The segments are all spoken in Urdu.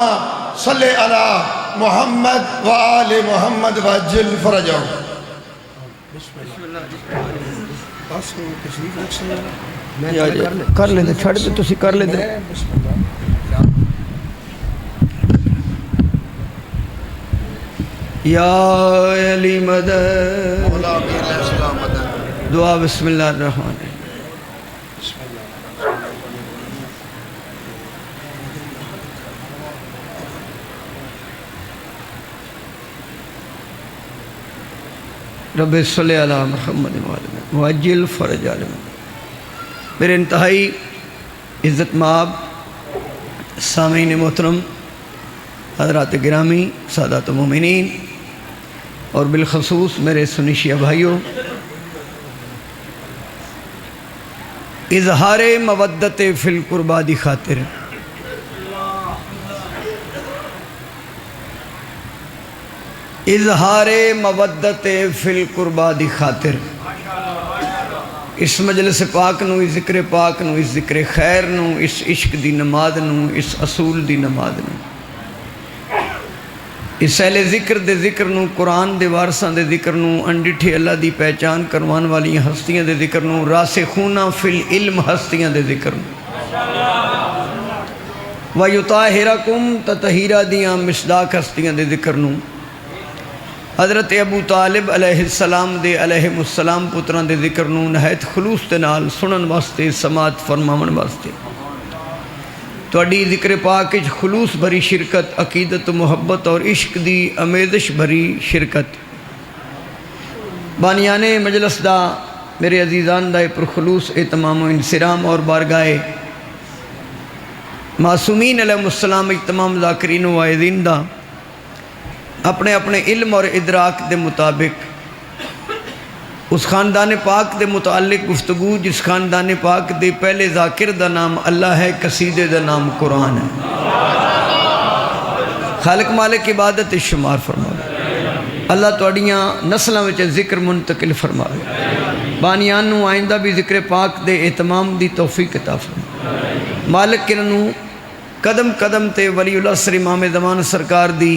صلی علی محمد و آل محمد وعجل فرجہم۔ کر لیں دے چھڑ دے تسی کر لیں دے یا علی مدد مولا امیر علیہ السلام مدد۔ دعا بسم اللہ الرحمن الرحیم۔ رب صلی علی محمد وعجل فرج عالم۔ میرے انتہائی عزت مآب سامعین محترم، حضرات گرامی، سادات مومنین اور بالخصوص میرے سنی شیعہ بھائیوں، اظہار مودت فی القربہ دی خاطر اظہار مودت فی القربہ دی خاطر اس مجلس پاک نو، اس ذکر پاک نو، اس ذکر خیر نو، اس عشق دی نماز نو، اس اصول دی نماز نو، اس اہل ذکر دے ذکر نو، قرآن دے وارثاں دے ذکر نو، انڈٹھے اللہ دی پہچان کروان والی ہستیاں دے ذکر نو، راسخون فی العلم ہستیاں دے ذکر نو، وَيُطَاهِرَكُمْ تَطَهِيرَ دیاں مصداق ہستیاں دے ذکر نو، حضرت ابو طالب علیہ السلام دے علیہ السلام پتران دے ذکر نو نہایت خلوص دے نال سنن واسطے، سماعت فرماون واسطے، تواڈی ذکر پاک وچ خلوص بھری شرکت، عقیدت و محبت اور عشق دی امیدش بھری شرکت، بانیان مجلس دا میرے عزیزان دا پرخلوص اہتمام و انصرام اور بارگاہ معصومین علیہ السلام تمام ذاکرین و واعظین دا اپنے اپنے علم اور ادراک دے مطابق اس خاندان پاک دے متعلق گفتگو جس خاندان پاک دے پہلے ذاکر دا نام اللہ ہے، قصیدے دا نام قرآن ہے، خالق مالک عبادت شمار فرماوے، اللہ تواڈیاں نسلاں وچ ذکر منتقل فرماوے، بانیان نو آئندہ بھی ذکر پاک دے اہتمام دی توفیق عطا فرماوے، مالک کنوں قدم قدم تے ولی العصر امام زمان سرکار دی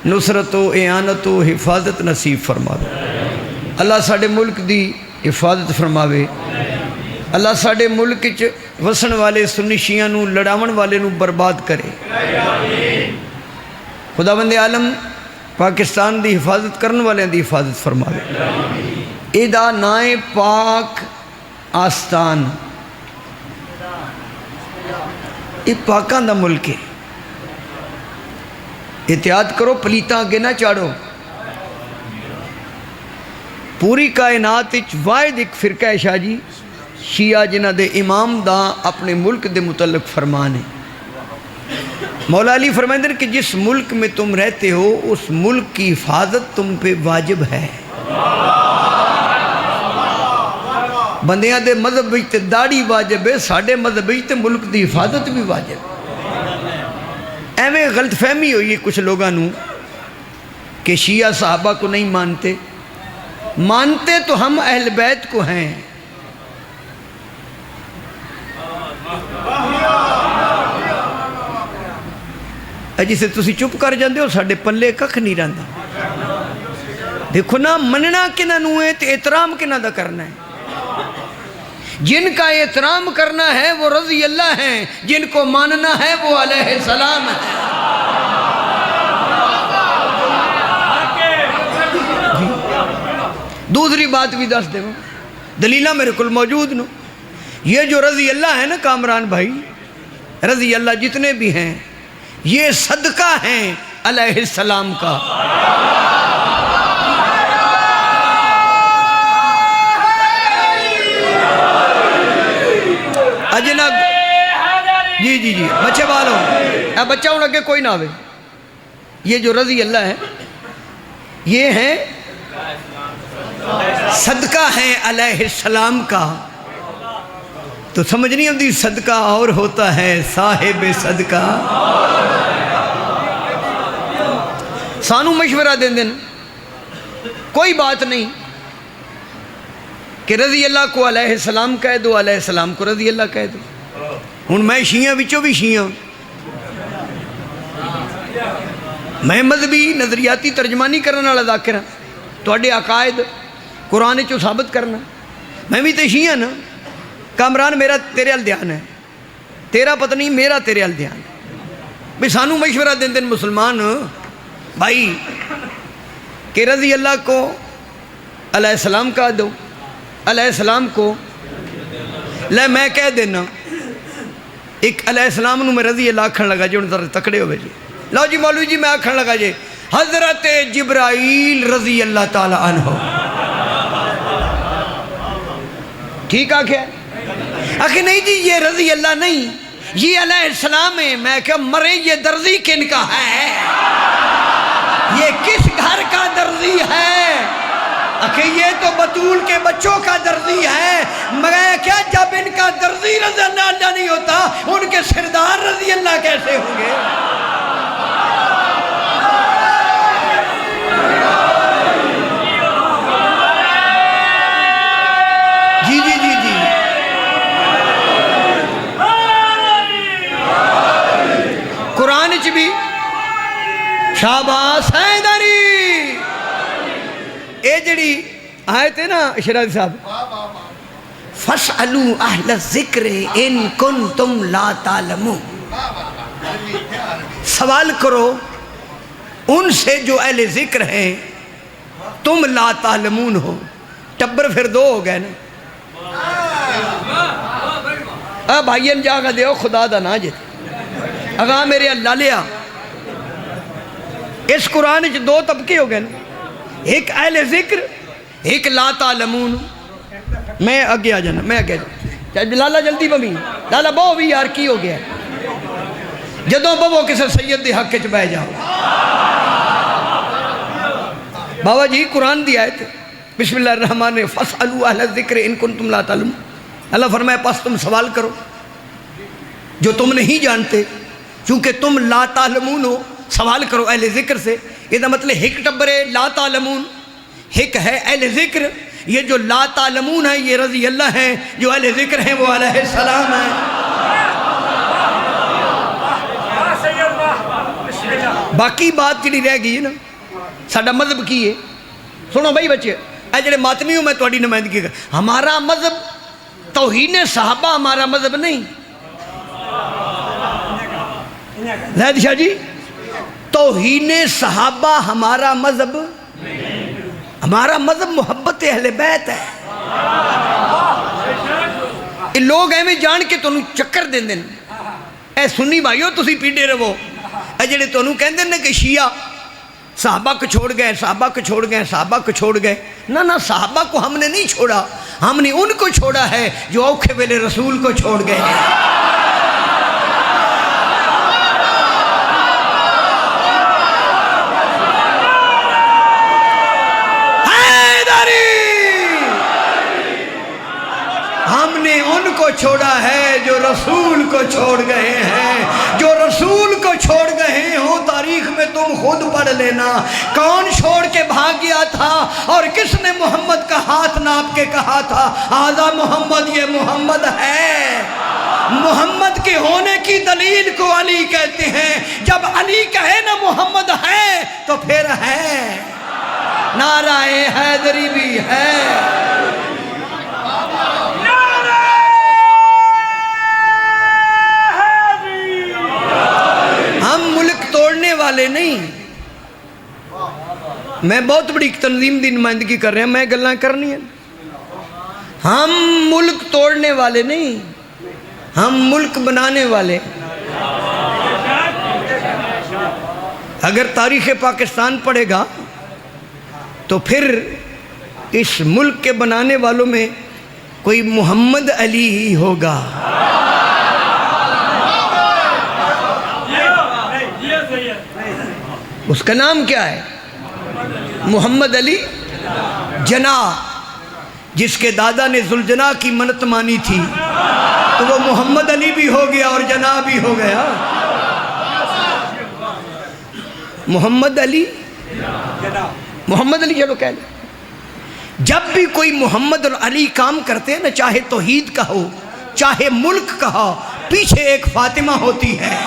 نصرت و اعانت و حفاظت نصیب فرماوے، اللہ ساڑے ملک دی حفاظت فرماوے، اللہ ساڑے ملک چ وسن والے سنی شیعہ نو لڑاون والے نو برباد کرے، خداوند عالم پاکستان دی حفاظت کرن والے دی حفاظت فرماوے، ایدہ نائے پاک آستان، یہ پاکان دا ملک ہے، احتیاط کرو پلیتاں آگے نہ چاڑو، پوری کائنات وچ واحد ایک فرقہ ہے شاہ جی شیعہ جنہ دے امام دا اپنے ملک دے متعلق فرمان ہے، مولا علی فرمائندے ہیں کہ جس ملک میں تم رہتے ہو اس ملک کی حفاظت تم پہ واجب ہے، بندیاں دے مذہب وچ تے داڑھی واجب ہے، ساڑھے مذہب وچ تے ملک دی حفاظت بھی واجب ہے۔ ایویں غلط فہمی ہوئی ہے کچھ لوگاں نو کہ شیعہ صحابہ کو نہیں مانتے، مانتے تو ہم اہل بیت کو ہیں، جسے تسی چپ کر جاندے ہو ساڑھے پلے ککھ نہیں رہندا، دیکھو نا مننا کنہ نو ہے تو احترام کنہ دا کرنا ہے، جن کا احترام کرنا ہے وہ رضی اللہ ہیں، جن کو ماننا ہے وہ علیہ السلام ہے۔ دوسری بات بھی دس دے دلیلہ میرے کل موجود نو، یہ جو رضی اللہ ہے نا کامران بھائی، رضی اللہ جتنے بھی ہیں یہ صدقہ ہیں علیہ السلام کا، اجنب جی بچے بالوں اے بچہ ہوں لگے کوئی نہ آوے، یہ جو رضی اللہ ہے یہ ہیں صدقہ ہیں علیہ السلام کا، تو سمجھ نہیں ہوتی صدقہ اور ہوتا ہے صاحب صدقہ، سانو مشورہ دیں دن کوئی بات نہیں کہ رضی اللہ کو علیہ السلام کہہ دو، علیہ السلام کو رضی اللہ کہہ دو، ہن میں شیعہ وچوں بھی شیعہ میں مذہبی نظریاتی ترجمانی کرنے والا ذاکر ہاں، تواڈے عقائد قرآن چوں ثابت کرنا. میں بھی تے شیعہ نا. کامران میرا تیرے ال دھیان ہے، تیرا پتہ نہیں میرا تیرے ال دھیان ہے. بھی سانو مشورہ دین دن مسلمان بھائی کہ رضی اللہ کو علیہ السلام کا دو، علیہ السلام کو لے میں کہہ دینا ایک علیہ السلام نو میں رضی اللہ آکھن لگا جی انہوں ذرا تکڑے ہوئے جی. لو جی مولوی جی میں آکھن لگا جی حضرت جبرائیل رضی اللہ تعالی عنہ. ٹھیک آکھیا؟ آخر نہیں جی یہ رضی اللہ نہیں، یہ علیہ السلام ہے. میں کہا مرے یہ درزی کن کا ہے، یہ کس گھر کا درزی ہے؟ کہ یہ تو بطول کے بچوں کا درزی ہے. میں کیا جب ان کا درزی رضی اللہ نہیں ہوتا ان کے سردار رضی اللہ کیسے ہوں گے؟ جی جی جی جی قرآن چ بھی شاباش حیدری اے جڑی آیت ہے نا شرازی صاحب فَاسْأَلُوا أَهْلَ الذِّكْرِ إِن كُنتُمْ لَا تَعْلَمُونَ. سوال کرو ان سے جو اہل ذکر ہیں تم لا تعلمون ہو. ٹبر پھر دو ہو گئے نا. بھائین جاگا دیو خدا دا ناجد اگاں میرے اللہ لیا. اس قرآن چ دو طبقے ہو گئے نا، ایک اہل ذکر ایک لا تعلمون. میں آگے آ جانا، میں آگے جانا. لالا جلدی بمی لالا بہو بھی یار کی ہو گیا جدوں بہو کسے سید دے حق چ بہ جاؤ. بابا جی قرآن دی آیت بسم اللہ الرحمن الرحیم فَاسْأَلُوا أَهْلَ الذِّكْرِ إِن كُنتُمْ لَا تَعْلَمُونَ. اللہ فرمایا پس تم سوال کرو جو تم نہیں جانتے، چونکہ تم لا تعلمون ہو. سوال کرو اہل ذکر سے. یہ مطلب ایک ٹبر ہے لا تعلمون، ایک ہے اہل ذکر. یہ جو لا تعلمون ہے یہ رضی اللہ ہیں، جو اہل ذکر ہیں وہ علیہ السلام ہیں. باقی بات جڑی رہ گئی ہے نا ساڈا مذہب کی ہے. سنو بھائی بچے اے جڑے ماتمی ہوں میں تہاڈی نمائندگی کر. ہمارا مذہب توہین صحابہ ہمارا مذہب نہیں. زید شاہ جی توہین صحابہ ہمارا مذہب، ہمارا مذہب محبت اہل بیت ہے. یہ لوگ ایویں جان کے تنوں چکر دین دین اے سنی بھائیو تسی پیڑے رہو. اے جڑے تنوں کہندے نے کہ شیعہ صحابہ کو چھوڑ گئے، صحابہ کو چھوڑ گئے، صحابہ کو چھوڑ گئے. نہ صحابہ کو ہم نے نہیں چھوڑا، ہم نے ان کو چھوڑا ہے جو اوکھے ویلے رسول کو چھوڑ گئے ہیں. ہم نے ان کو چھوڑا ہے جو رسول کو چھوڑ گئے ہیں. جو رسول کو چھوڑ گئے ہوں تاریخ میں تم خود پڑھ لینا کون چھوڑ کے بھاگ گیا تھا اور کس نے محمد کا ہاتھ ناپ کے کہا تھا آذا محمد یہ محمد ہے. محمد کے ہونے کی دلیل کو علی کہتے ہیں. جب علی کہے نا محمد ہے تو پھر ہے. نعرہ حیدری بھی ہے. ہم ملک توڑنے والے نہیں. میں بہت بڑی تنظیم دی نمائندگی کر رہے ہیں، میں گلاں کرنی ہیں. ہم ملک توڑنے والے نہیں، ہم ملک بنانے والے. اگر تاریخ پاکستان پڑھے گا تو پھر اس ملک کے بنانے والوں میں کوئی محمد علی ہی ہوگا. اس کا نام کیا ہے؟ محمد علی جناح. جس کے دادا نے ذوالجناح کی منت مانی تھی تو وہ محمد علی بھی ہو گیا اور جناح بھی ہو گیا. محمد علی چلو کہہ لیں. جب بھی کوئی محمد اور علی کام کرتے ہیں نا، چاہے توحید کا ہو چاہے ملک کا ہو، پیچھے ایک فاطمہ ہوتی ہے.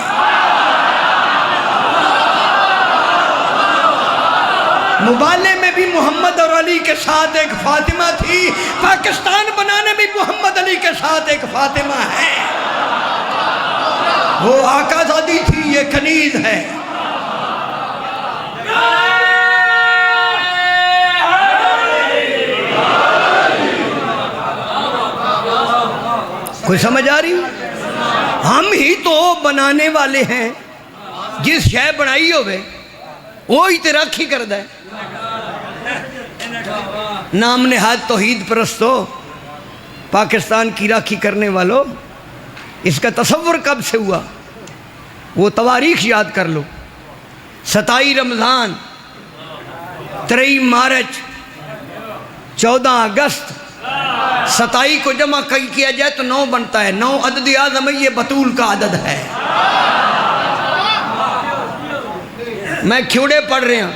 مبالے میں بھی محمد اور علی کے ساتھ ایک فاطمہ تھی، پاکستان بنانے میں محمد علی کے ساتھ ایک فاطمہ ہے۔ وہ آقا زادی تھی، یہ کنیز ہے۔ کوئی سمجھ آ رہی؟ ہم ہی تو بنانے والے ہیں، جس شے بنائی ہوئے وہی تے راکھی کردہ ہے۔ نام نہاد توحید پرستو، پاکستان کی راکھی کرنے والوں، اس کا تصور کب سے ہوا؟ وہ تواریخ یاد کر لو۔ 27 رمضان، 23 مارچ، 14 اگست، 27 کو جمع کیا جائے تو 9 بنتا ہے۔ 9 عدد اعظم ہے، یہ بطول کا عدد ہے۔ میں کھیوڑے پڑھ رہے ہیں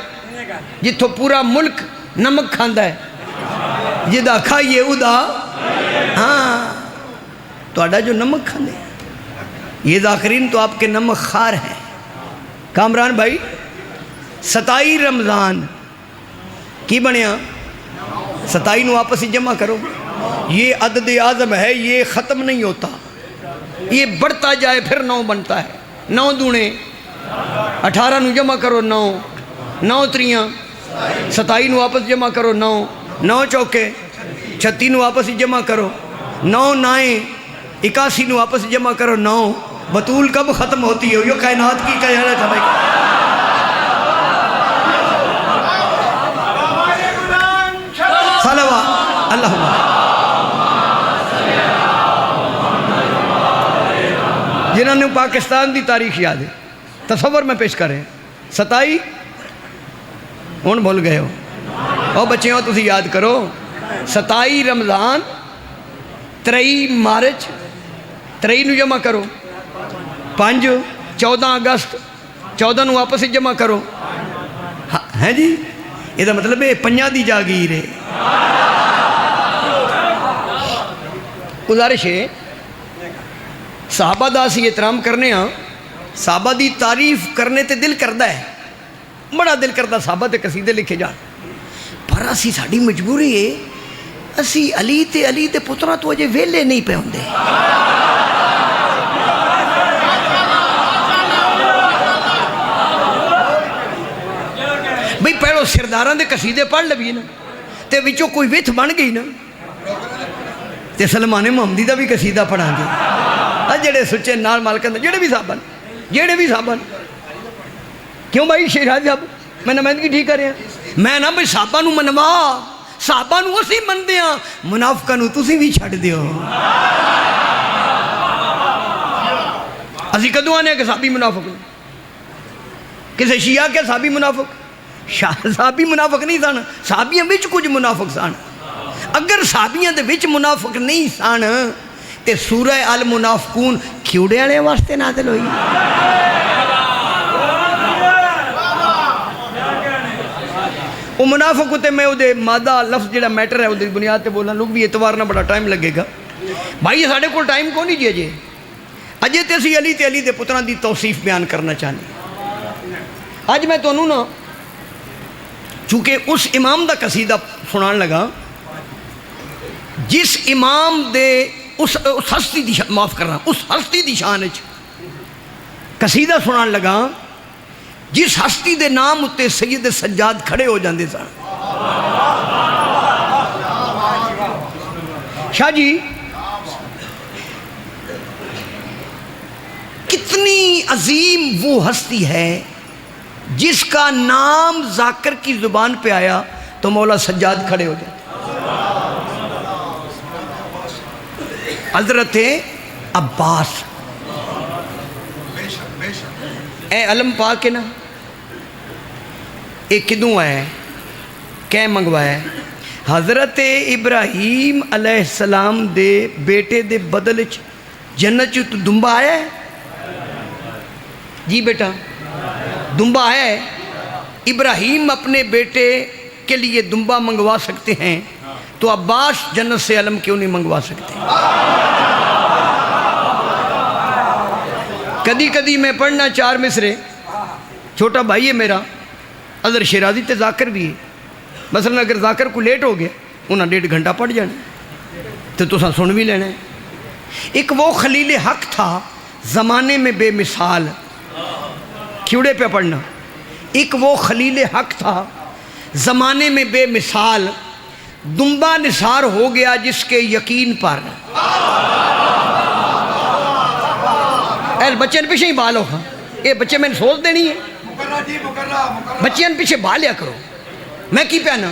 جتوں پورا ملک نمک کھاندہ ہے، جدا کھائیے ادا ہاں تو جو نمک کھاندے ہیں، یہ ذاکرین تو آپ کے نمک خار ہیں۔ کامران بھائی 27 رمضان کی بنیا، 27 نو آپس ہی جمع کرو، یہ عدد اعظم ہے، یہ ختم نہیں ہوتا، یہ بڑھتا جائے پھر 9 بنتا ہے۔ 9 دونے 18 نو جمع کرو 9، 9 تریاں 27 نو آپس جمع کرو 9، 9 چوکے 36 نو آپس جمع کرو 9، 9 81 نو آپس جمع کرو 9۔ بطول کب ختم ہوتی ہے؟ یہ کائنات کی کائنات ہے۔ صلوات اللہم جنہوں نے پاکستان دی تاریخ یاد ہے، تصور میں پیش کریں۔ 27 ہون بھول گئے ہو، اور بچے ہو تسی یاد کرو۔ 27 رمضان، 23 مارچ، 23 نو جمع کرو 5، 14 اگست، 14 نو آپس جمع کرو ہیں جی، یہ دا مطلب ہے 5 دی جاگیر ہے۔ گزارش ہے صحابہ دا سی احترام کرنے ہاں، صحابہ دی تعریف کرنے تے دل کردہ ہے، بڑا دل کردہ صحابہ تے قصیدے لکھے جان، پر اسی ساڑی مجبوری ہے، اسی علی تے پترہ تو اجے ویلے نہیں پہ ہوندے۔ بھئی پہلو سرداران دے قصیدے پڑھ لبی نا، تے وچوں کوئی ویتھ بن گئی نا، تے سلمان محمدی دا بھی قصیدہ پڑھا گے، جڑے سچے نال مالکن دے، جڑے بھی صحابہ کیوں بھائی شیراز صاحب میں نمائندگی ٹھیک کر رہے ہیں؟ میں نا بھئی صحابہ نو منوا، صحابہ نو اسی من دیاں، منافقہ نو تسی بھی چھڑ دیو۔ اسی کدو آنے کہ صحابی منافق نہیں، کسے شیعہ کے صحابی منافق، صحابی منافق نہیں سان، صحابیاں وچ کچھ منافق سان۔ اگر صحابیاں دے وچ منافق نہیں سان تے سورہ المنافقون کیوڑے والے واسطے نازل ہوئی۔ وہ منافق ہوتے میں وہ مادہ لفظ جڑا میٹر ہے وہ بنیاد تے بولنا، لوگ بھی اعتبار نہ بڑا ٹائم لگے گا بھائی، ساڑھے کو ٹائم کو نہیں جی اجے تے اسی علی دے پتران دی توصیف بیان کرنا چاہنے۔ آج میں تو انہوں نا چونکہ اس امام دا قصیدہ سنان لگا جس امام دے اس ہستی دی معاف کرنا، اس ہستی دی شان وچ قصیدہ سنان لگا جس ہستی دے نام اتے سید سجاد کھڑے ہو جاندے سن۔ شاہ جی کتنی عظیم وہ ہستی ہے جس کا نام ذاکر کی زبان پہ آیا تو مولا سجاد کھڑے ہو جاتے۔ حضرت عباس اے علم پاک ہے نا، ایک کدوں ہے کہ منگوایا ہے؟ حضرت ابراہیم علیہ السلام دے بیٹے دے بدل جنت تو دنبا آیا ہے؟ جی بیٹا دنبا آیا ہے۔ ابراہیم اپنے بیٹے کے لیے دنبا منگوا سکتے ہیں تو عباس جنت سے علم کیوں نہیں منگوا سکتے؟ کدی کدی میں پڑھنا 4 مصرے، چھوٹا بھائی ہے میرا، اظہر شیرازی تے ذاکر بھی ہے. مثلا اگر ذاکر کو لیٹ ہو گیا انہاں 1.5 گھنٹہ پڑھ جانا تو تساں سن بھی لینا ہے. ایک وہ خلیل حق تھا زمانے میں بے مثال، کیوڑے پہ پڑھنا. ایک وہ خلیل حق تھا زمانے میں بے مثال، دمبا نثار ہو گیا جس کے یقین پر. اے بچے پیچھے ہی بال ہو خاں، یہ بچے میں نے سوچ دینی ہے، بچے پیچھے بال لیا کرو. میں کی پہنا.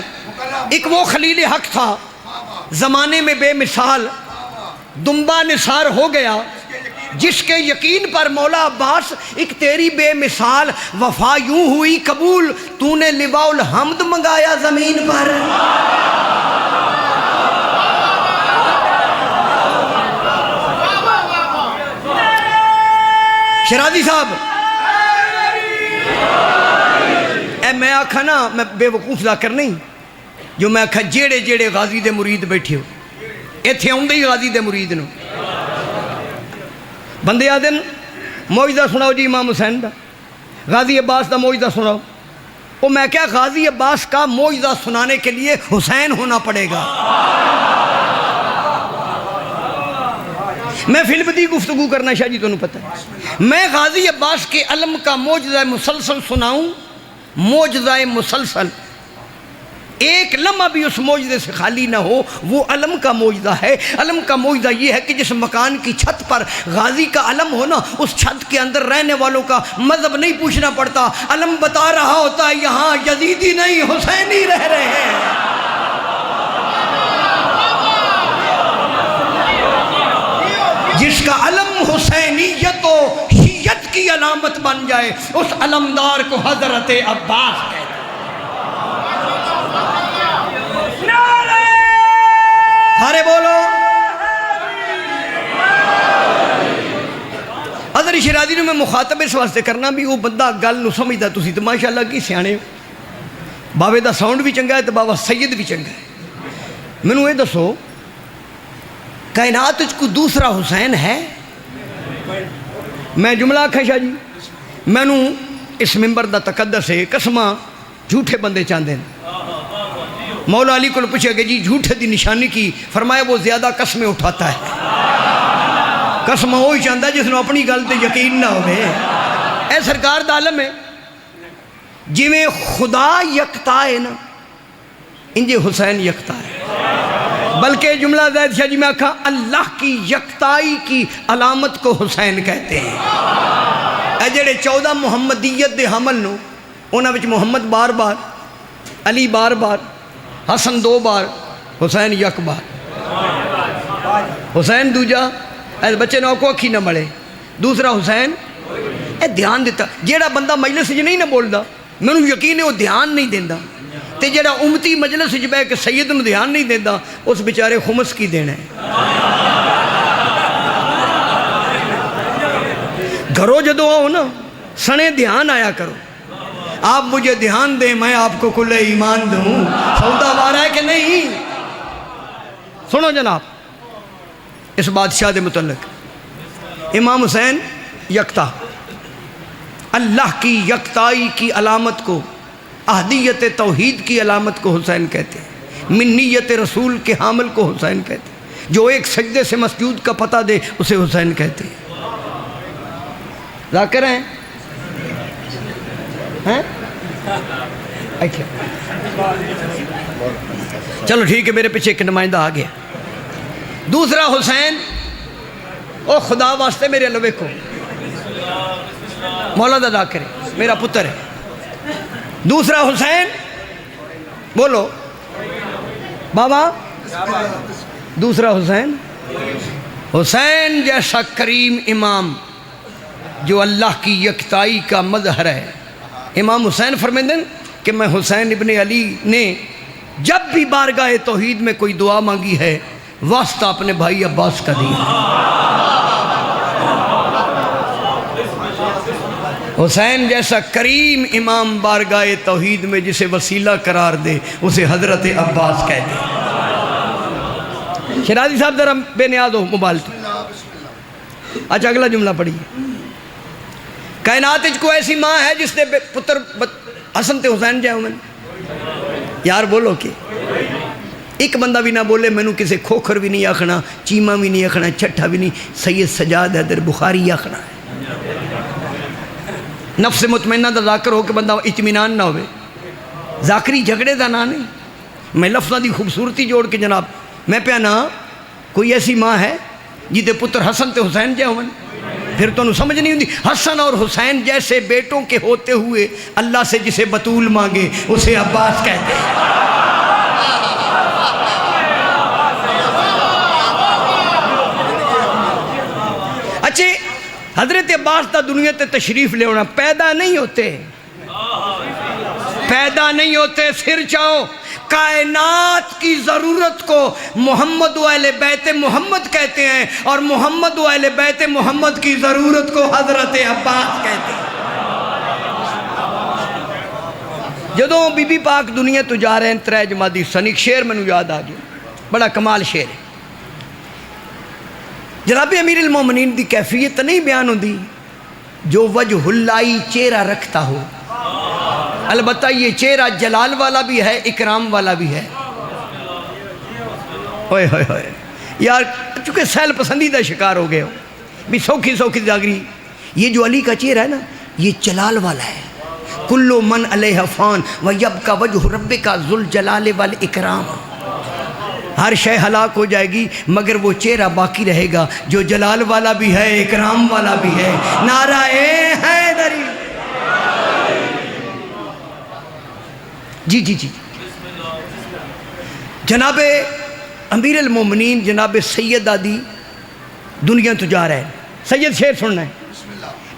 ایک وہ خلیل حق تھا زمانے میں بے مثال، دمبا نثار ہو گیا جس کے یقین پر مولا عباس. ایک تیری بے مثال وفا یوں ہوئی قبول، تو نے لواء الحمد منگایا زمین پر. شیرازی صاحب اے میں آکھا نا، میں بے وقوف ذاکر نہیں جو میں آکھا جیڑے جیڑے غازی دے مرید بیٹھے ہو ایتھے آؤں ہی غازی دے مرید نو. بندے آدن موجزہ سناؤ جی امام حسین دا، غازی عباس دا موجزہ سناؤ. وہ میں کیا غازی عباس کا موجزہ سنانے کے لیے حسین ہونا پڑے گا. میں فلم دی گفتگو کرنا شاہ جی تمہیں پتہ ہے. میں غازی عباس کے علم کا موجزہ مسلسل سناؤں، موجزہ مسلسل، ایک لمحہ بھی اس موجزے سے خالی نہ ہو، وہ علم کا موجزہ ہے. علم کا موجزہ یہ ہے کہ جس مکان کی چھت پر غازی کا علم ہو نا، اس چھت کے اندر رہنے والوں کا مذہب نہیں پوچھنا پڑتا. علم بتا رہا ہوتا ہے یہاں یزیدی نہیں حسینی رہ رہے ہیں. جس کا علم حسینیت و شیعت کی علامت بن جائے اس علمدار کو حضرت عباس کہتے ہیں. سارے بولو. اظہر شیرازی نے میں مخاطب اس واسطے کرنا بھی وہ بندہ گل نو سمجھدا. تسی تو ماشاءاللہ کی سیانے ہو، بابے دا ساؤنڈ بھی چنگا ہے تو بابا سید بھی چنگا ہے. مینوں یہ دسو کائنات کو دوسرا حسین ہے؟ میں جملہ آکھا شاہ جی، مینوں اس ممبر دا تقدس ہے، قسماں جھوٹے بندے چاندے ہیں. مولا علی کو پوچھا کہ جی جھوٹے دی نشانی کی؟ فرمایا وہ زیادہ قسمیں اٹھاتا ہے. قسم وہی چاہتا ہے جس نے اپنی گل تے یقین نہ ہوئے. اے سرکار دا عالم ہے جی میں خدا یکتا ہے نا انجے حسین یکتا ہے. بلکہ جملہ زید شاہ جی میں کہا اللہ کی یکتائی کی علامت کو حسین کہتے ہیں. اے جڑے 14 محمدیت دے حمل نو انہاں وچ محمد بار بار، علی بار بار، حسن 2 بار، حسین یک بار. حسین دوجا اے بچے نو کو اکھی نہ ملے. دوسرا حسین اے دھیان دیتا. جیڑا بندہ مجلس وچ نہیں نہ بولدا مینوں یقین ہے وہ دھیان نہیں دیندا، تے جیڑا امتی مجلس وچ بیٹھ کے سید نو دھیان نہیں دیندا اس بیچارے خمس کی دینا ہے. گھروں جدو آؤ نا سنے دھیان آیا کرو. آپ مجھے دھیان دیں میں آپ کو کل ایمان دوں. سودا وارا ہے کہ نہیں؟ سنو جناب اس بادشاہ دے متعلق. امام حسین یکتا، اللہ کی یکتائی کی علامت کو، احدیت توحید کی علامت کو حسین کہتے ہیں. منیت رسول کے حامل کو حسین کہتے ہیں. جو ایک سجدے سے مسجود کا پتہ دے اسے حسین کہتے ہیں. ذاکر ہیں؟ چلو ٹھیک ہے میرے پیچھے ایک نمائندہ آ گیا. دوسرا حسین او خدا واسطے میرے لوے کو مولا دا ذاکر ہے میرا پتر ہے. دوسرا حسین بولو بابا. دوسرا حسین، حسین جیسا کریم امام جو اللہ کی یکتائی کا مظہر ہے. امام حسین فرمائیں کہ میں حسین ابن علی نے جب بھی بارگاہ توحید میں کوئی دعا مانگی ہے واسطہ اپنے بھائی عباس کا دیا. حسین جیسا کریم امام بارگاہ توحید میں جسے وسیلہ قرار دے اسے حضرت عباس کہتے ہیں. شیرازی صاحب ذرا بے نیاز ہو موبائل تو. اچھا اگلا جملہ پڑھیے. کائنات کو ایسی ماں ہے جس نے پتر حسن تے حسین جائے میں یار بولو کہ ایک بندہ بھی نہ بولے مینوں کسے کھوکھر بھی نہیں آکھنا، چیمہ بھی نہیں آکھنا، چھٹھا بھی نہیں، سید سجاد حیدر بخاری آکھنا ہے۔ نفس مطمئنہ دا ذاکر ہو کہ بندہ اطمینان نہ ہوئے، ذاکری جھگڑے دا نہ نہیں۔ میں لفظہ دی خوبصورتی جوڑ کے جناب میں پیانا کوئی ایسی ماں ہے جیدے پتر حسن تے حسین جائے ہوئے، پھر تو انہوں سمجھ نہیں ہوتی۔ حسن اور حسین جیسے بیٹوں کے ہوتے ہوئے اللہ سے جسے بطول مانگے اسے عباس کہتے ہیں۔ اچھے حضرت عباس تا دنیا تے تشریف لے ہونا پیدا نہیں ہوتے، پھر چاہو کائنات کی ضرورت کو محمد و اہل بیت محمد کہتے ہیں، اور محمد و اہل بیت محمد کی ضرورت کو حضرت عباس کہتے ہیں۔ جدوں بی بی پاک دنیا تو جا رہے ہیں 3 جمادی سن، ایک شعر میں یاد آ گیا، بڑا کمال شعر ہے۔ جناب امیر المومنین دی کیفیت نہیں بیان ہوندی جو وجہ اللہ چہرہ رکھتا ہو، البتہ یہ چہرہ جلال والا بھی ہے، اکرام والا بھی ہے۔ ہوئے ہوئے ہوئے یار چونکہ سہل پسندیدہ شکار ہو گئے ہو بھی سوکھی جاگری، یہ جو علی کا چہرہ ہے نا یہ جلال والا ہے۔ کلو من علیہ فان ویبقی وجہ ربک ذو الجلال والاکرام، ہر شے ہلاک ہو جائے گی مگر وہ چہرہ باقی رہے گا جو جلال والا بھی ہے، اکرام والا بھی ہے۔ نعرہ حیدری۔ جی جناب امیر المومنین جناب سید دی دنیا تو جا رہا ہے۔ سید شعر سننا ہے۔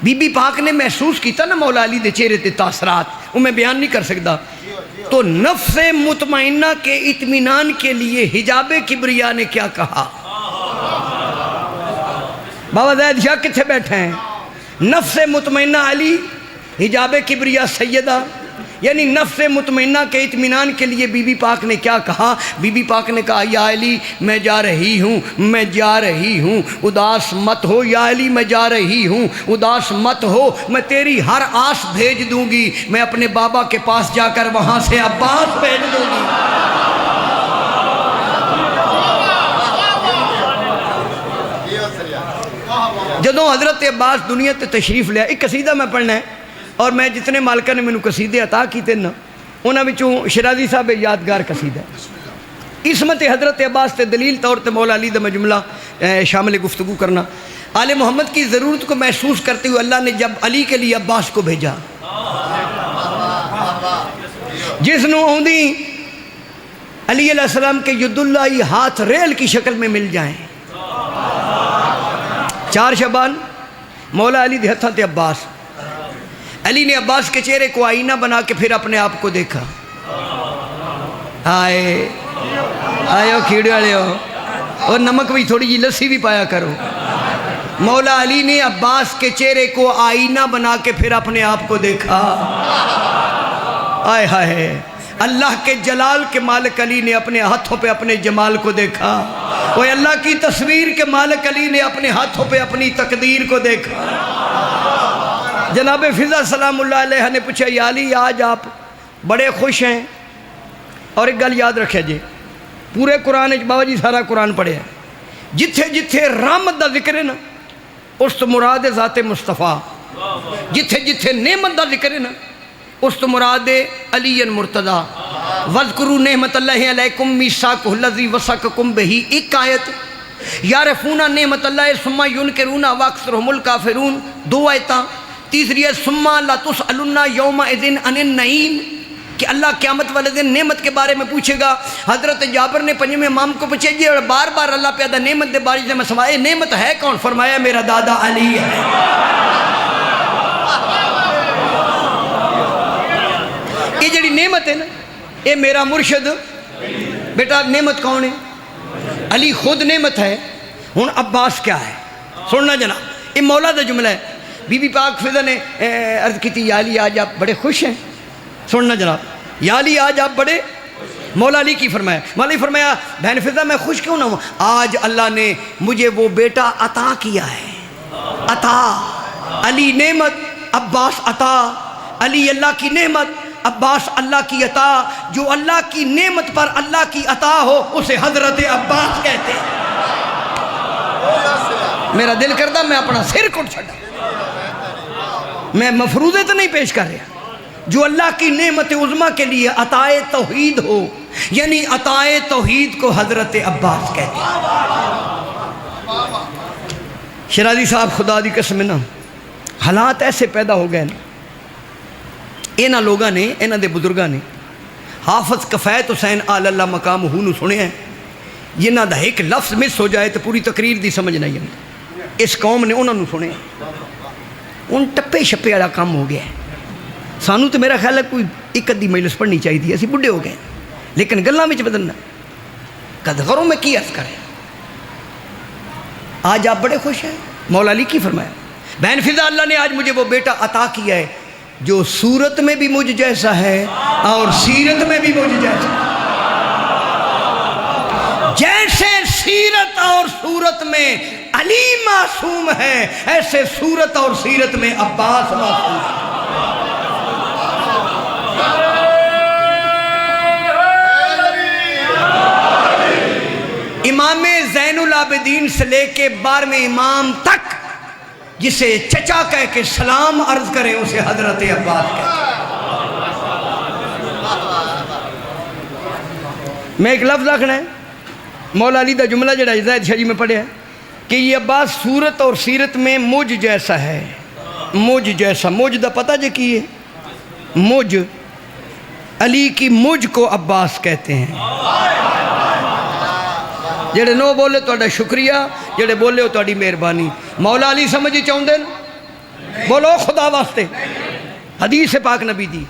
بی بی پاک نے محسوس کیتا نا مولا علی دے چہرے تے تاثرات، وہ میں بیان نہیں کر سکتا، تو نفس مطمئنہ کے اطمینان کے لیے حجاب کبریا نے کیا کہا؟ بابا زید شاہ کتھے بیٹھے ہیں؟ نفس مطمئنہ علی، حجاب کبریا سیدہ، یعنی نفس مطمئنہ کے اطمینان کے لیے بی بی پاک نے کیا کہا؟ بی بی پاک نے کہا یا علی میں جا رہی ہوں، اداس مت ہو یا علی، میں جا رہی ہوں، اداس مت ہو، میں تیری ہر آس بھیج دوں گی، میں اپنے بابا کے پاس جا کر وہاں سے عباس بھیج دوں گی۔ جدوں حضرت عباس دنیا تے تشریف لیا، ایک قصیدہ میں پڑھنا ہے، اور میں جتنے مالکہ نے مینوں قصیدے عطا کیتے نا انہاں وچوں شیرازی صاحب یادگار قصیدہ ہے۔ عصمت حضرت عباس تے دلیل طور تے مولا علی دا مجملہ شامل گفتگو کرنا۔ آل محمد کی ضرورت کو محسوس کرتے ہوئے اللہ نے جب علی کے لیے عباس کو بھیجا، جس نو ہوندی علی علیہ السلام کے ید اللہ ہاتھ ریل کی شکل میں مل جائیں۔ 4 شعبان مولا علی دے ہتھاں تے عباس، علی نے عباس کے چہرے کو آئینہ بنا کے پھر اپنے آپ کو دیکھا۔ آئے ہو کھیڑے والے ہو، اور نمک بھی تھوڑی جی لسی بھی پایا کرو۔ مولا علی نے عباس کے چہرے کو آئینہ بنا کے پھر اپنے آپ کو دیکھا۔ آئے ہائے، اللہ کے جلال کے مالک علی نے اپنے ہاتھوں پہ اپنے جمال کو دیکھا۔ وہ اللہ کی تصویر کے مالک علی نے اپنے ہاتھوں پہ اپنی تقدیر کو دیکھا۔ جناب فضا سلام اللہ علیہ نے پوچھا یا علی آج آپ بڑے خوش ہیں؟ اور ایک گل یاد رکھے جی، پورے قرآن بابا جی سارا قرآن پڑھے ہیں، جتھے جتھے رحمت دا ذکر ہے نا اس تو مراد ذات مصطفیٰ، جتھے جتھے نعمت دا ذکر ہے نا اس تو مراد علی مرتضیٰ۔ وَاذْكُرُوا نِعْمَتَ اللَّهِ عَلَيْكُمْ مِيثَاقَهُ الَّذِي وَثَّقَكُم بِهِ، ایک آیت یعرفون نعمت اللہ ثم ينکرون واکثرهم الکافرون، 2 آیتاں، تیسری ہے ثم لتسألن یومئذ عن النعیم، کہ اللہ قیامت والے دن نعمت کے بارے میں پوچھے گا۔ حضرت جابر نے 5ویں امام کو پوچھے جی اور بار بار اللہ پیدا نعمت دے بارے میں سوائے نعمت ہے کون؟ فرمایا میرا دادا علی ہے۔ یہ جڑی نعمت ہے نا یہ میرا مرشد، بیٹا نعمت کون ہے؟ علی خود نعمت ہے۔ ہن عباس کیا ہے؟ سننا جناب، یہ مولا دا جملہ ہے۔ بی بی پاک فضا نے عرض کی تھی یا علی آج آپ بڑے خوش ہیں؟ سننا جناب، یا علی آج آپ بڑے، مولا علی کی فرمایا، مولا علی فرمایا بہن فضا میں خوش کیوں نہ ہوں؟ آج اللہ نے مجھے وہ بیٹا عطا کیا ہے۔ عطا، علی نعمت، عباس عطا، علی اللہ کی نعمت، عباس اللہ کی عطا، جو اللہ کی نعمت پر اللہ کی عطا ہو اسے حضرت عباس کہتے ہیں۔ میرا دل کرتا میں اپنا سر کٹ چھڑا، میں مفروضے تو نہیں پیش کر رہا، جو اللہ کی نعمت عظمیٰ کے لیے عطائے توحید ہو، یعنی عطائے توحید کو حضرت عباس کہتے ہیں۔ شیرازی صاحب خدا دی قسم نا حالات ایسے پیدا ہو گئے نا، انہاں لوگاں نے، انہاں دے بزرگاں نے حافظ کفایت حسین آل اللہ مقام ہو نو سنے ہیں، جنہاں دا ایک لفظ مس ہو جائے تو پوری تقریر دی سمجھ نہیں آتی۔ اس قوم نے انہاں نو سنے، ان ٹپے شپے والا کام ہو گیا ہے۔ سانو تو میرا خیال ہے کوئی ایک ادھی مجلس پڑھنی چاہیے تھی، اسی بڈھے ہو گئے، لیکن گلاں وچ بدلنا قد غروں میں کی عرض کریں۔ آج آپ بڑے خوش ہیں، مولا علی کی فرمایا بہن فضا اللہ نے آج مجھے وہ بیٹا عطا کیا ہے جو صورت میں بھی مجھ جیسا ہے اور سیرت میں بھی مجھ جیسا ہے۔ جیسے سیرت اور صورت میں علی معصوم ہے، ایسے صورت اور سیرت میں عباس معصوم ہے۔ امام زین العابدین سے لے کے 12ویں امام تک جسے چچا کہہ کے سلام عرض کرے اسے حضرت عباس کہتے ہیں۔ میں ایک لفظ رکھنا ہے، مولا علی دا جملہ جڑا زید شاہ جی میں پڑھے ہے کہ یہ عباس صورت اور سیرت میں مجھ جیسا ہے، مجھ جیسا۔ مجھ دا پتہ جے کی ہے، مجھ علی کی مجھ کو عباس کہتے ہیں۔ جڑے نو بولے تو شکریہ، جڑے بولے ہو تو مہربانی۔ مولا علی سمجھی چاہتے ہیں؟ بولو خدا واسطے۔ حدیث پاک نبی دی،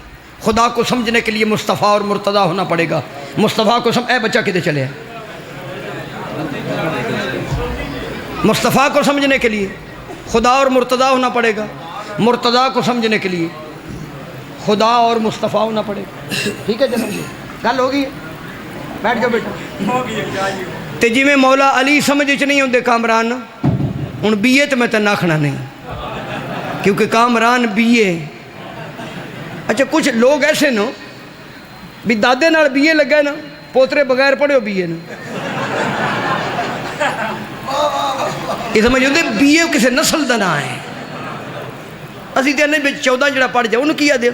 خدا کو سمجھنے کے لیے مصطفیٰ اور مرتضیٰ ہونا پڑے گا۔ مصطفیٰ کو اے بچہ کدھر چلے ہے؟ مصطفیٰ کو سمجھنے کے لیے خدا اور مرتضیٰ ہونا پڑے گا، مرتضیٰ کو سمجھنے کے لیے خدا اور مصطفیٰ ہونا پڑے گا۔ ٹھیک ہے جناب، گل ہو گئی ہے، بیٹھ جاؤ بیٹا۔ تے جی میں مولا علی سمجھ چ نہیں ہوندے کامران، ہن بی اے تے میں تے ناکھنا نہیں، کیونکہ کامران بی اے۔ اچھا کچھ لوگ ایسے نو بھی دادے نال بی اے لگا نا، پوترے بغیر پڑھے ہو بی اے نا، یہ سمجھ ہوندے بی اے کسے نسل دا نہ ہے۔ اسی تے نہیں 14 جڑا پڑھ جاؤ انہوں کیا دے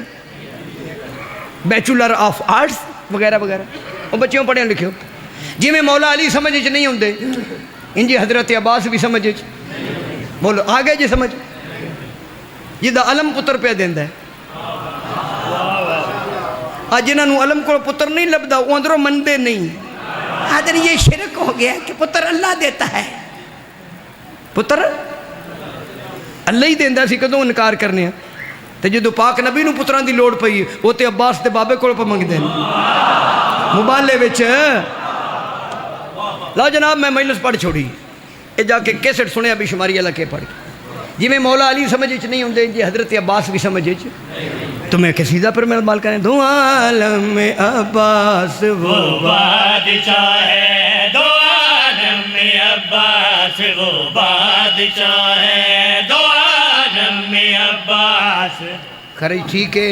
بیچولر آف آرٹس وغیرہ وغیرہ، وہ بچیوں پڑھے لکھے ہو۔ جی میں مولا علی سمجھ چ نہیں ہوندے، انجی حضرت عباس بھی سمجھ چ، بولو آگے جی سمجھ، جدا علم پتر پہ دیندا ہے۔ آج جنہاں نو علم کو پتر نہیں لبدا وہ اندروں مندے نہیں، حضر یہ شرک ہو گیا کہ پتر اللہ دیتا ہے۔ پتر اللہ ہی دیندا سی، کدوں انکار کرنے ہیں؟ تے جدو پاک نبی نو پتران دی لوڑ پئی وہ تے عباس تے بابے کول پہ منگدے ہیں موبائلے وچ۔ لا جناب میں مجلس پڑھ چھوڑی، اے جا کے کیسٹ سنے ابھی شماری اللہ کے پڑھ، جی میں مولا علی سمجھ چ نہیں ہوندے، جی حضرت عباس بھی سمجھ چ۔ تو میں قصیدہ پر میرا مال کریں، دو عالم میں عباس وہ بادشاہ ہے، دو عالم میں عباس وہ بادشاہ ہے، دو عالم میں عباس۔ کھرے ٹھیک ہے،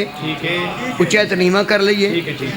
اچھا تنیمہ کر لئیے،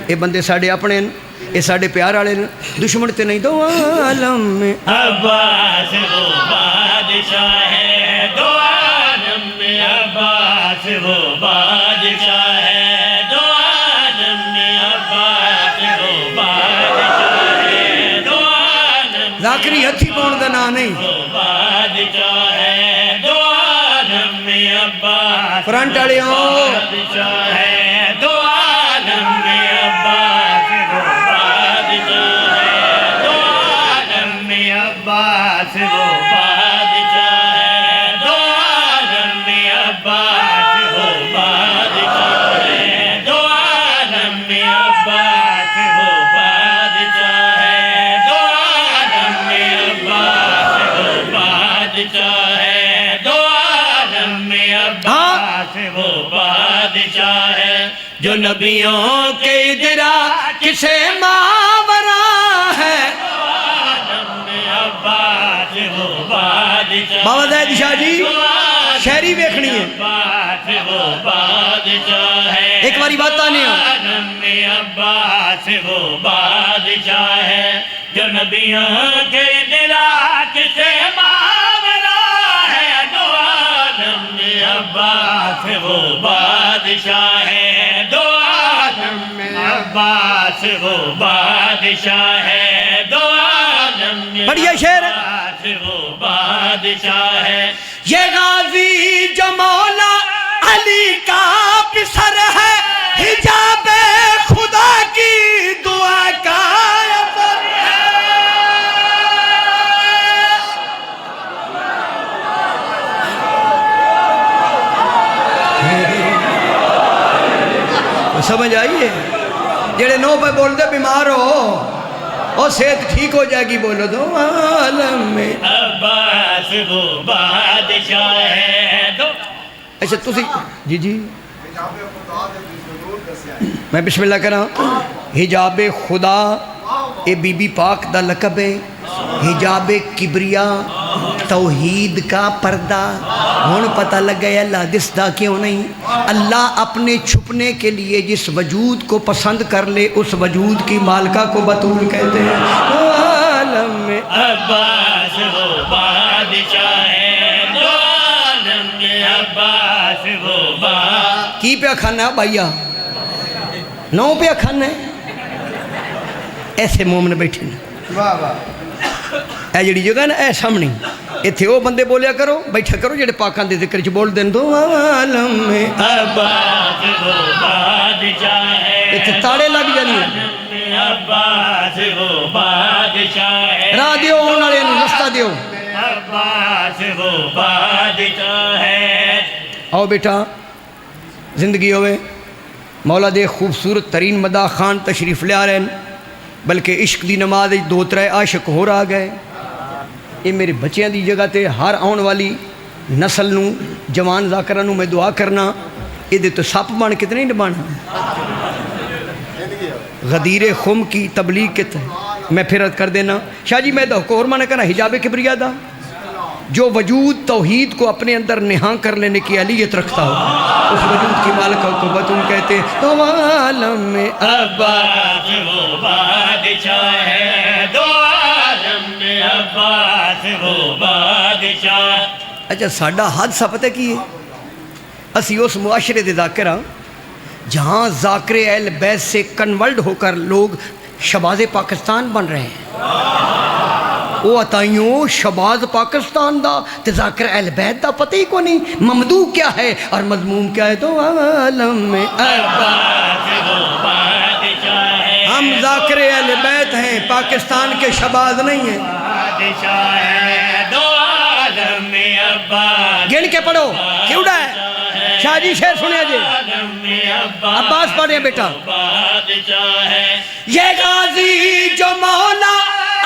اے بندے ساڑھے اپنے ہیں، اے ساڑھے پیار آڑے ہیں، دشمن تے نہیں۔ دو عالم میں عباس وہ بادشاہ ہے، دو عالم میں عباس وہ بادشاہ ہے، دو عالم میں عباس وہ بادشاہ ہے، دو عالم ذاکری ہتھی پون دا نا نہیں، وہ بادشاہ ہے، دو عالم میں عباس فرنٹ آڑے ہوں بادشاہ ہے، دو عالم میں عباس وہ بادشاہ ہے، دو عالم میں عباس وہ بادشاہ ہے، دو عالم میں عباس وہ بادشاہ ہے، دو عالم میں عباس وہ بادشاہ ہے، دو عالم میں عباس وہ بادشاہ ہے، دو عالم میں عباس وہ بادشاہ ہے، جو نبیوں کے ادرا کسے ماورا ہے، دو عالم میں عباس وہ بادشاہ ہے، بابا زید شاہ جی شہری ویکھنی ہے، عباس وہ بادشاہ ہے، ایک ایک باری بات آنے عالم میں عباس وہ بادشاہ ہے جو نبیوں کے ادراک سے باولا ہے دو عالم میں عباس وہ بادشاہ ہے دو عالم میں عباس وہ بادشاہ ہے دو عالم میں بڑھیا شعر ہے۔ عباس وہ بادشاہ ہے یہ غازی جو مولا علی کا پسر ہے حجاب خدا کی دعا کا اثر ہے۔ سمجھ آئیے جڑے نو پہ بول دے بیمار ہو اور صحت ٹھیک ہو جائے گی بولو دو عالم میں عباس وہ بادشاہ ہے دو اچھا تسی جی جی میں بسم اللہ کرا حجاب خدا اے بی بی پاک دا لقب ہے حجاب کبریا توحید کا پردہ ہون پتہ لگ گیا اللہ دستا کیوں نہیں اللہ اپنے چھپنے کے لیے جس وجود کو پسند کر لے اس وجود کی مالکہ کو بطول کہتے ہیں عالم میں عباس وہ بادشاہ ہے دو عالم میں عباس وہ بادشاہ کی پہ کھانا ہے بھائیا نو پہ کھانا ہے ایسے مومن بیٹھے نا اے جڑی جگہ نا اے سامنے ایتھے وہ بندے بولیا کرو بیٹھا کرو جڑے پاکان دے ذکر چ بول دین دو عالم میں عباس وہ بادشاہ ہے ایتھے تاڑے لگ جانی عباس وہ بادشاہ ہے راہ دیو ہونے والے نوں رستہ دیو عباس وہ بادشاہ ہے آؤ بیٹا زندگی ہوئے مولا دے خوبصورت ترین مداح خان تشریف لے آ رہے ہیں بلکہ عشق دی نماز دو ترے عاشق ہو رہا گئے یہ میرے بچیاں دی جگہ تے ہر آن والی نسل نوں جوان ذاکرہ نوں میں دعا کرنا یہ دے تو سپ بان کتنے نہیں بانا غدیر خم کی تبلیغ کے تحت میں پھرت کر دینا شاہ جی میں دو اور مانا کرنا حجاب کبریا دا جو وجود توحید کو اپنے اندر نہاں کر لینے کی اہلیت رکھتا ہو اس وجود کی مالکہ کو بطول کہتے ہیں دو عالم میں عباس وہ بادشاہ ہے دو عالم میں عباس وہ بادشاہ اچھا ساڑھا حادثہ پتہ کی ہے اسی اس معاشرے دے ذاکر ہاں جہاں ذاکر اہل بیت سے کنورٹ ہو کر لوگ شباز پاکستان بن رہے ہیں وہ اتائیوں شباز پاکستان دا تے ذاکر اہل بیت دا پتہ ہی کو نہیں ممدوح کیا ہے اور مضموم کیا ہے تو عالم میں عباس وہ بادشاہ ہے ہم ذاکر اہل بیت ہیں پاکستان کے شباز نہیں ہیں بادشاہ ہے دو عالم میں عباس گن کے پڑھو کیوڑا ہے شاہ جی شعر سنیا جی عالم میں عباس پڑھیں بیٹا بادشاہ ہے یہ غازی جو مولا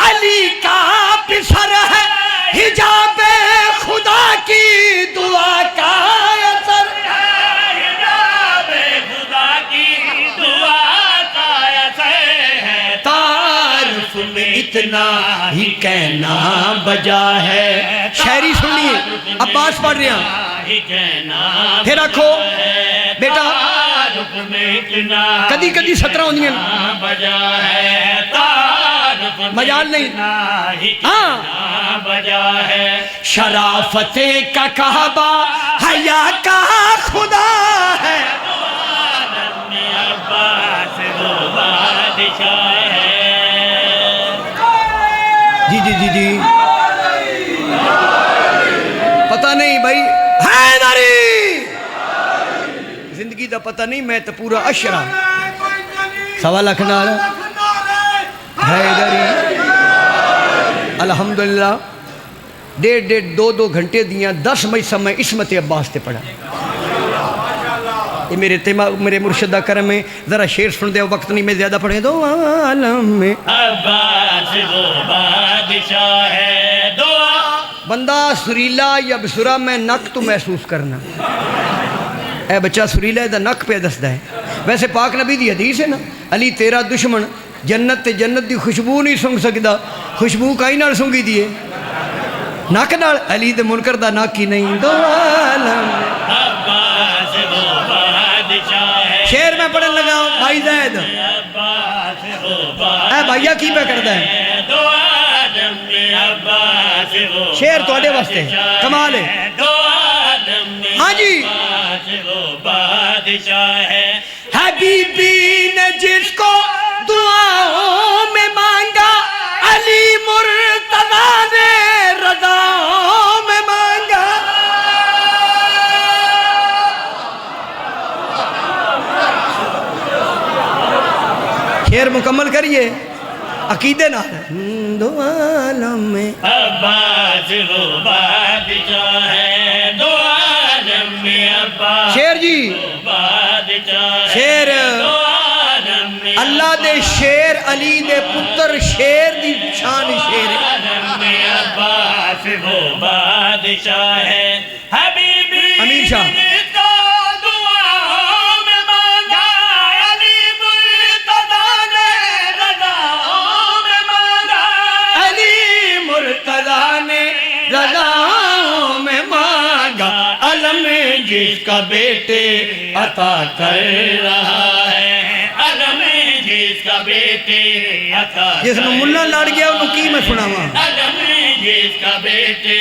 علی کا پسر ہے حجاب خدا کی دعا کا اثر حجاب خدا کی دعا کا اثر ہے تعارف میں اتنا ہی کہنا بجا ہے شاعری سنیے عباس پڑھ رہے ہیں پھر رکھو بیٹا کدی کدی 17 ہوندیاں بجا ہے مجال نہیں ہاں بجا ہے شرافت کا کعبہ حیا کا خدا ہے عباس وہ بادشاہ ہے جی جی جی جی پتہ نہیں بھائی حیدری زندگی دا پتہ نہیں میں تو پورا اشرا 1.25 لاکھ نال حیدری الحمدللہ 1.5-2 گھنٹے دیاں 10 مجلساں میں عصمت عباس تے پڑھا یہ میرے مرشدہ کرم ہے ذرا شعر سن دے وقت نہیں میں زیادہ پڑھے دو عالم میں عباس وہ بادشاہ ہے دو بندہ سریلا یا بسرا میں نک تو محسوس کرنا اے بچہ سریلا دا نک پہ دستا ہے ویسے پاک نبی دی حدیث ہے نا علی تیرا دشمن جنت تے جنت دی خوشبو نہیں سنگ سکدا خوشبو کائی نال سنگی دیئے نک نال علی دے منکر دا نک ہی نہیں دو عالم عباس وہ بادشاہ ہے شعر میں پڑھن لگا بھائی زید عباس وہ اے بھائیا کی پہ کرتا ہے دو عالم میں عباس وہ شعر تو اڈے واسطے کمال ہے دو عالم میں ہاں جی عباس وہ بادشاہ ہے حبیبی نے جس کو دعاؤں میں مانگا علی مرتضیٰ نے رضاؤں میں مانگا شعر مکمل کریے عقیدے نہ دو عالم میں عباس وہ بادشاہ ہے دو عالم میں عباس شعر جی وہ بادشاہ ہے شعر دو عالم میں اللہ دے شیر علی دے پتر شیر دی شان شیر عالم میں عباس وہ بادشاہ ہے حبیبی امیر شاہ نے جس کو دعاؤں میں مانگا علی مرتضیٰ نے رضاؤں میں مانگا علی مرتضیٰ نے رضاؤں میں مانگا علم جس کا بیٹے عطا کر رہا ہے علم جس کا بیٹے عطا جس نے ملا لڑ گیا انہوں کی میں سناواں علم جس کا بیٹے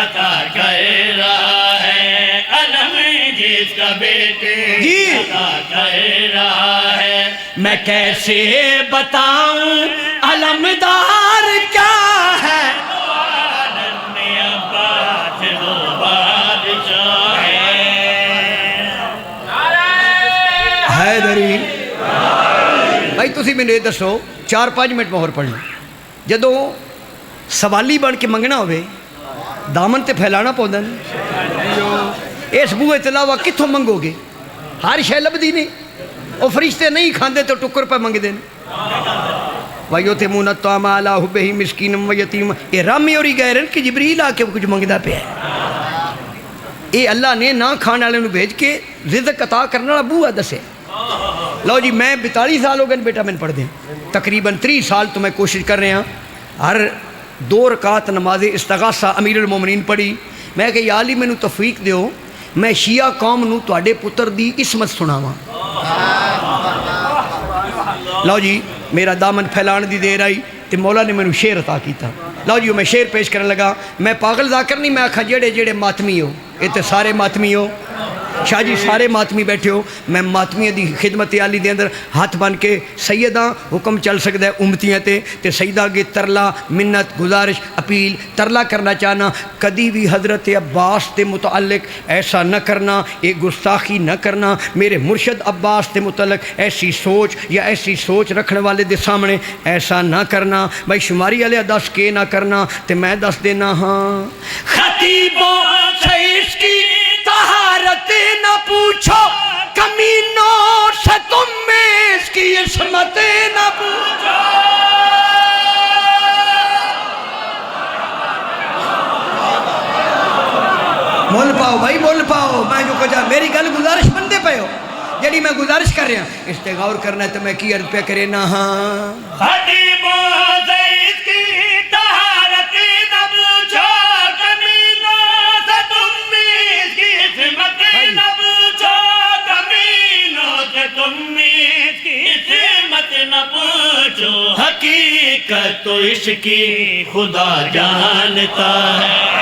عطا کر رہا ہے علم جس کا بیٹے جی عطا کر رہا ہے میں کیسے بتاؤں علمدار کیا ہے عالم میں عباس وہ بادشاہ ہے حیدری بھائی تسی میں نے دسو 4-5 منٹ مہر پڑھنا جدو سوالی بن کے منگنا ہوئے دامن تے پھیلانا پودا اس بوئے تلاوہ کتھوں منگو گے ہر شے لبدی نہیں وہ فرشتے نہیں کھاندے تو ٹکر پہ منگ دین وَيُطْعِمُونَ الطَّعَامَ عَلَىٰ حُبِّهِ مِسْكِينًا وَيَتِيمًا یہ رامی اور ہی گئے رہن کہ جبریل آ کے کچھ منگدا پہ ہے یہ اللہ نے نہ کھانے والے بھیج کے رزق عطا کرنے والا بوہ دسے لو جی میں 42 سال ہو گئے بیٹا میں پڑھ دیں تقریباً 30 سال تو میں کوشش کر رہے ہیں ہر 2 رکعت نماز استغاثہ امیر المومنین پڑھی میں کہ یا علی مینوں توفیق دیو میں شیعہ قوم نو تواڈے پتر دی عصمت سناواں لو جی میرا دامن پھیلان دی دیر آئی تے مولا نے مینوں شعر عطا کیتا لو جی میں شعر پیش کرنے لگا میں پاگل ذاکر نہیں میں آکھا جڑے ماتمی ہو یہ تے سارے ماتمی ہو شاہ جی سارے ماتمی بیٹھے ہو میں ماتمی دی خدمت عالی دے اندر ہاتھ بن کے سیداں حکم چل سکتا ہے امتیاں تے سیدہ گے ترلا منت گزارش اپیل ترلا کرنا چاہنا کدی بھی حضرت عباس تے متعلق ایسا نہ کرنا ایک گستاخی نہ کرنا میرے مرشد عباس تے متعلق ایسی سوچ یا ایسی سوچ رکھنے والے دے سامنے ایسا نہ کرنا بھائی شماری علیہ دس کے نہ کرنا تے میں دس دینا ہاں خطیبوں سے اس کی طہارت نہ پوچھو کمینوں سے تم میں اس کی عصمت نہ پوچھو مول پاؤ بھائی مول پاؤ میں جو کہا میری گل گزارش بندے پہ ہو جڑی میں گزارش کر رہا اس تے غور کرنا ہے تو میں کی عرض پہ کرے نہ ہاں خطیبوں سے اس کی طہارت نہ پوچھو کمینوں سے تم اس کی عصمت نہ پوچھو کمینوں سے تم اس کی عصمت نہ پوچھو حقیقت تو اس کی خدا جانتا ہے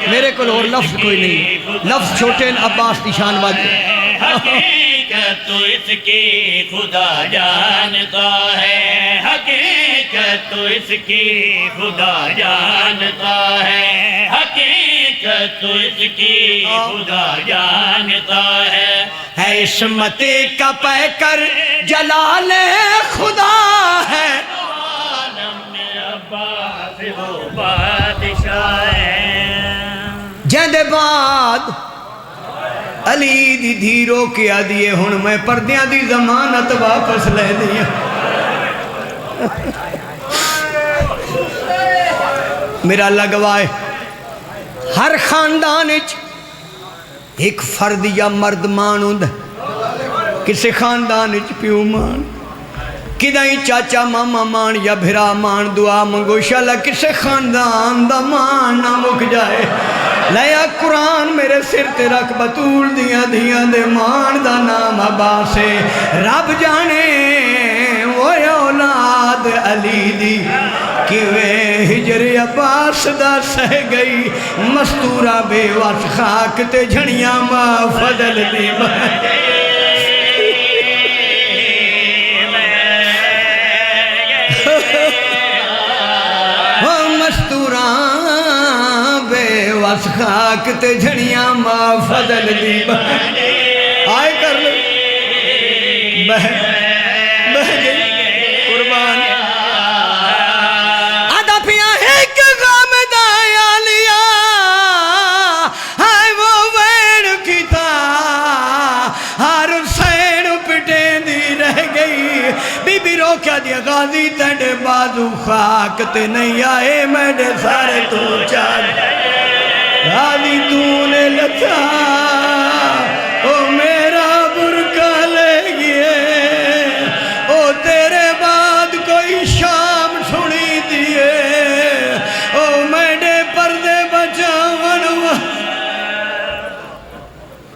میرے کو اور لفظ کوئی نہیں لفظ چھوٹے عباس کی شان واجب حقیقت تو اس کی خدا جانتا ہے حقیقت تو اس کی خدا جانتا ہے حقیقت تو اس کی خدا جانتا ہے عصمت کا پے کر جلال خدا ہے عالم میں عباس وہ بادشاہ ہے جہاں دے بعد علی دی دھیرو کیا دیئے ہن میں پردیاں دی ضمانت واپس لے دیا میرا اللہ گواہ ہر خاندان ایک فرد یا مرد مان ہوندا کسے خاندان پیو مان کدائیں چاچا ماما مان یا بھرا مان دعا منگو شالا کسے خاندان دا مان نہ مک جائے لیا قرآن میرے سر تے رکھ بطول دیاں دیاں دے مان دا نام عباس ہے رب جانے وہ اولاد علی دی کیویں ہجر عباس دا سہ گئی مستورہ بے وس خاک تے جھڑیاں ماں فضل دی مستورہ بے وس خاک تے جھڑیاں ماں فضل دی آئے کر لو بہ گئی قربان آدھا پیا ایک غام دایا لیا آئے وہ ویڑ کی تھا ہر سین پٹیں دی رہ گئی بی بی رو کیا دیا غازی تیڑے بازو خاک تے نہیں آئے میڈے سارے تو چاہ غازی تو نے لچا